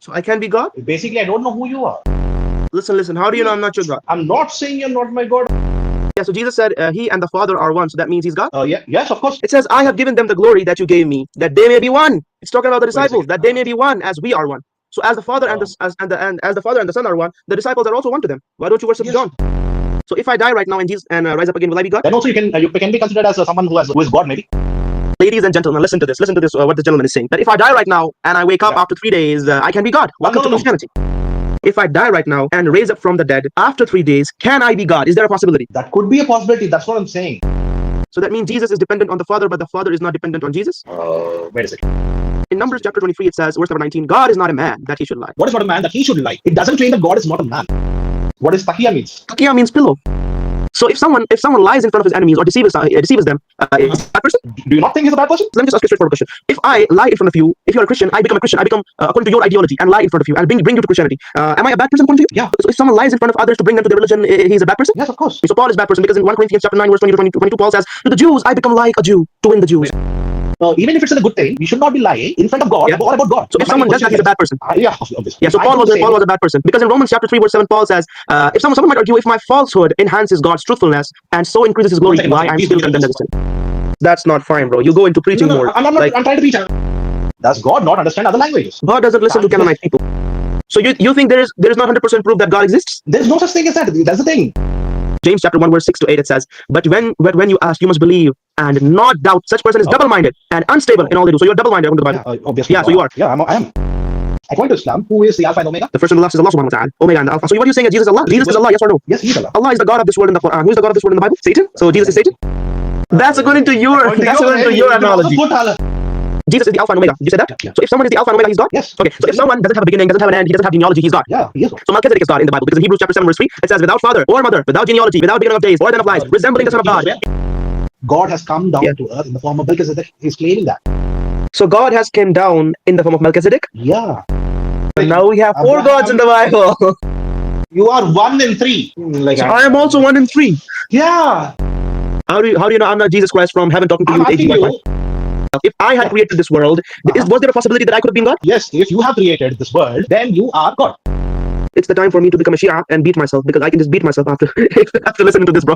So I can be God? Basically, I don't know who you are. Listen. How do you know I'm not your God? I'm not saying you're not my God. Yeah, so Jesus said he and the Father are one, so that means he's God? Yeah, yes, of course. It says, I have given them the glory that you gave me, that they may be one. It's talking about the Wait a disciples, second. that they may be one as we are one. So as the Father and as the Father and the Son are one, the disciples are also one to them. Why don't you worship Yes. John? So if I die right now in Jesus and rise up again, will I be God? Then also you can be considered as someone who is God, maybe. Ladies and gentlemen, listen to this. Listen to this. What the gentleman is saying. That if I die right now and I wake up Yeah. after 3 days, I can be God. Welcome to no. Christianity. If I die right now and raise up from the dead after 3 days, can I be God? Is there a possibility? That could be a possibility. That's what I'm saying. So that means Jesus is dependent on the Father, but the Father is not dependent on Jesus? Wait a second. In Numbers chapter 23, it says, verse number 19, God is not a man that he should lie. What is not a man that he should lie? It doesn't claim that God is not a man. What is takia means? Takia means pillow. So if someone lies in front of his enemies or deceives them, is he a bad person? Do you not think he's a bad person? Let me just ask you a straightforward question. If I lie in front of you, if you're a Christian, I become a Christian. I become according to your ideology and lie in front of you and bring you to Christianity. Am I a bad person according to you? Yeah. So if someone lies in front of others to bring them to their religion, he's a bad person? Yes, of course. So Paul is a bad person because in 1 Corinthians chapter 9, verse 20 to 22, Paul says, to the Jews, I become like a Jew to win the Jews. Even if it's a good thing, we should not be lying in front of God or about God. So if someone does that, he's a bad person. Yeah, obviously. Yeah, so Paul was a bad person. Because in Romans chapter 3, verse 7, Paul says, if someone might argue, if my falsehood enhances God's truthfulness and so increases his glory, why I'm still condemned as a sin. That's not fine, bro. You go into preaching mode. I'm trying to preach. Does God not understand other languages? God doesn't listen to Canaanite people. So you think there is not 100% proof that God exists? There's no such thing as that. That's the thing. James chapter 1 verse 6 to 8 it says, but when you ask, you must believe and not doubt. Such person is double-minded and unstable in all they do. So you're double-minded according to the Bible. Obviously. Yeah, so you are. Yeah, I am. According to Islam, who is the Alpha and Omega? The first and the last is Allah subhanahu wa ta'ala. Omega and the Alpha. So what are you saying is Jesus is Allah? Jesus is Allah, yes or no? Yes, he is Allah. Allah is the God of this world in the Quran. Who is the God of this world in the Bible? Satan? So Jesus is Satan? That's according to your analogy. Jesus is the Alpha and Omega. You said that? Yeah. So if someone is the Alpha and Omega, he's God? Yes. Okay, so if someone doesn't have a beginning, doesn't have an end, he doesn't have genealogy, he's God. Yeah, he is. So Melchizedek is God in the Bible because in Hebrews chapter 7 verse 3, it says, without father or mother, without genealogy, without beginning of days or end of life, resembling the Son of God. God has come down to earth in the form of Melchizedek. He's claiming that. So God has came down in the form of Melchizedek? Yeah. And now we have four gods in the Bible. You are 1 in 3. So I am also 1 in 3. Yeah. How do you know I'm not Jesus Christ from heaven talking to you? I'm asking you. If I had created this world, was there a possibility that I could have been God? Yes, if you have created this world, then you are God. It's the time for me to become a Shia and beat myself because I can just beat myself after listening to this, bro.